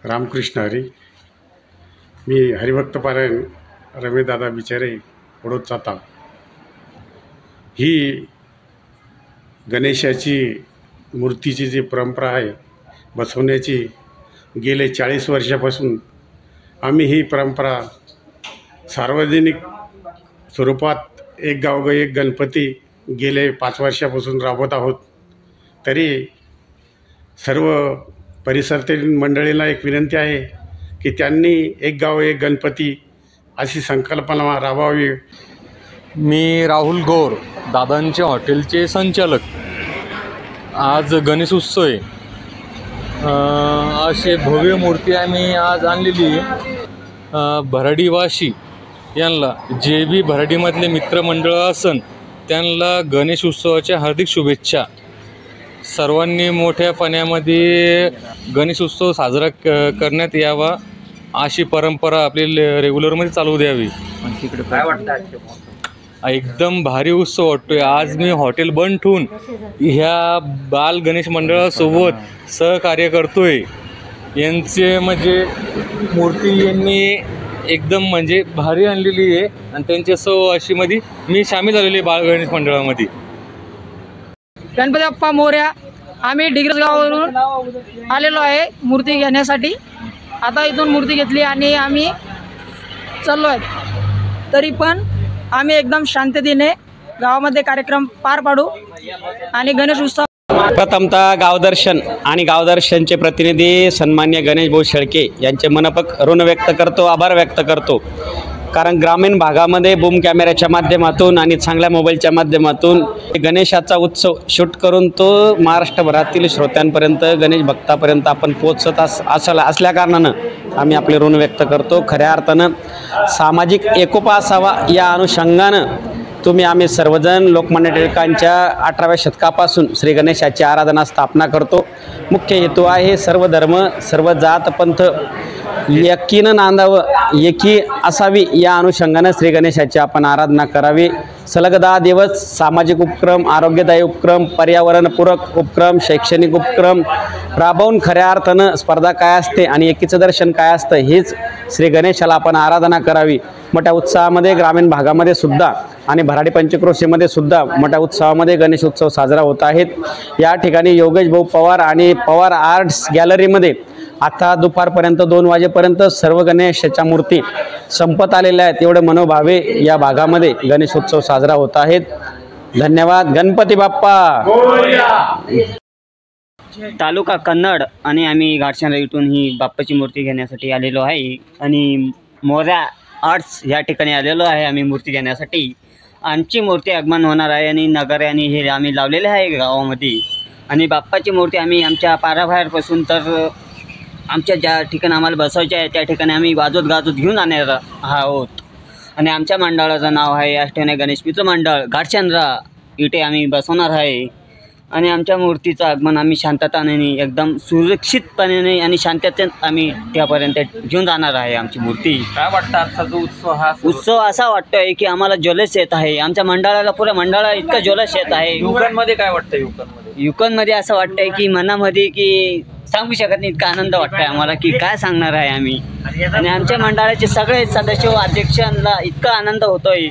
रामकृष्ण हरी. मी हरिभक्त पारायण रमेशदादा बिचारे ओढत जाता. ही गणेशाची मूर्तीची जी परंपरा आहे बसवण्याची, गेले 40 वर्षापासून आम्ही ही परंपरा सार्वजनिक स्वरूपात एक गाव एक गणपती गेले 5 वर्षापासून राबवत आहोत. तरी सर्व परिसरातील मंडळींना एक विनंती आहे की त्यांनी एक गाव एक गणपती अशी संकल्पना राबवावी. मी राहुल गौर, दादांच्या हॉटेलचे संचालक. आज गणेश उत्सव आहे. असे भव्य मूर्ती आम्ही आज आणलेली. भराडीवासी यांना, जे बी भराडीमधले मित्रमंडळ असन त्यांना गणेश उत्सवाच्या हार्दिक शुभेच्छा. सर्वांनी मोठ्या पाण्यामध्ये गणेश उत्सव साजरा करण्यात यावा अशी परंपरा आपली रेग्युलरमध्ये चालू द्यावी. काय वाटतं? एकदम भारी उत्सव वाटतोय. आज मी हॉटेल बंद ठेवून ह्या बाल गणेश मंडळासोबत सहकार्य करतोय. यांचे म्हणजे मूर्ती यांनी एकदम म्हणजे भारी आणलेली आहे आणि त्यांच्या अशीमध्ये मी सामील झालेली आहे बाल गणेश मंडळामध्ये. गणपती बाप्पा मोरया. आम्ही डिग्रस गावावरून आलेलो आहे मूर्ती घेण्यासाठी. आता इथून मूर्ती घेतली आणि आम्ही चाललो आहे. तरी पण आम्ही एकदम शांततेने गावामध्ये कार्यक्रम पार पाडू आणि गणेश उत्सव. प्रथमतः गावदर्शन आणि गावदर्शनचे प्रतिनिधी सन्मान्य गणेश भाऊ शेळके यांचे मनपूर्वक ऋण व्यक्त करतो, आभार व्यक्त करतो. कारण ग्रामीण भागामध्ये बूम कॅमेऱ्याच्या माध्यमातून आणि चांगल्या मोबाईलच्या माध्यमातून गणेशाचा उत्सव शूट करून तो महाराष्ट्रभरातील श्रोत्यांपर्यंत, गणेश भक्तापर्यंत आपण पोचत असल्या कारणानं आम्ही आपले ऋण व्यक्त करतो. खऱ्या अर्थानं सामाजिक एकोपा असावा या अनुषंगानं आम्ही सर्वजण लोकमान्य टिळकांच्या 18व्या शतकापासून श्री गणेशाची आराधना स्थापना करतो. मुख्य हेतू आहे सर्व धर्म, सर्व जात पंथ एकीनं नांदावं, एकी असावी या अनुषंगानं श्री गणेशाची आपण आराधना करावी. सलग 10 दिवस सामाजिक उपक्रम, आरोग्यदायी उपक्रम, पर्यावरणपूरक उपक्रम, शैक्षणिक उपक्रम राबवून खऱ्या अर्थानं स्पर्धा काय असते आणि एकीचं दर्शन काय असतं हेच श्री गणेशाला आपण आराधना करावी. मोठ्या उत्साहामध्ये ग्रामीण भागामध्ये सुद्धा आणि भराडी पंचक्रोशीमध्ये सुद्धा मोठ्या उत्साहामध्ये गणेश उत्सव साजरा होत आहेत. या ठिकाणी योगेश भाऊ पवार आणि पवार आर्ट्स गॅलरीमध्ये आता दुपारपर्यंत 2 वाजेपर्यंत सर्व गणेशाच्या मूर्ती संपत आलेल्या आहेत. एवढे मनोभावे या भागामध्ये गणेश उत्सव साजरा होत आहेत. धन्यवाद. गणपती बाप्पा. तालुका कन्नड आणि आम्ही घाटशाला इथून ही बाप्पाची मूर्ती घेण्यासाठी आलेलो आहे आणि मोऱ्या आर्ट्स या ठिकाणी आलेलो आहे आम्ही मूर्ती घेण्यासाठी. आमची मूर्ती आगमन होणार आहे आणि नगर आणि हे आम्ही लावलेले आहे गावामध्ये. आणि बाप्पाची मूर्ती आम्ही आमच्या पाराबाहेरपासून तर आमच्या ज्या ठिकाणी आम्हाला बसवायचे आहे त्या ठिकाणी आम्ही वाजवत गाजवत घेऊन आणणार आहोत. आणि आमच्या मंडळाचं नाव आहे अष्टविनायक गणेश मित्र मंडळ घाटचंद्रा. इथे आम्ही बसवणार आहे आणि आमच्या मूर्तीचं आगमन आम्ही शांतताने एकदम सुरक्षितपणे आणि शांततेत आम्ही त्यापर्यंत घेऊन जाणार आहे आमची मूर्ती. काय वाटतं आजचा जो उत्सव हा उत्सव असा वाटतोय की आम्हाला जल्लोष येत आहे. आमच्या मंडळाला, पुऱ्या मंडळाला इतका जल्लोष येत आहे. युवकांमध्ये काय वाटतं? युवकांमध्ये असं वाटतंय की मनामध्ये की सांगू शकत नाही, इतका आनंद वाटतोय आम्हाला की काय सांगणार आहे आम्ही. आणि आमच्या मंडळाचे सगळे सदस्य व अध्यक्षांना इतका आनंद होतोय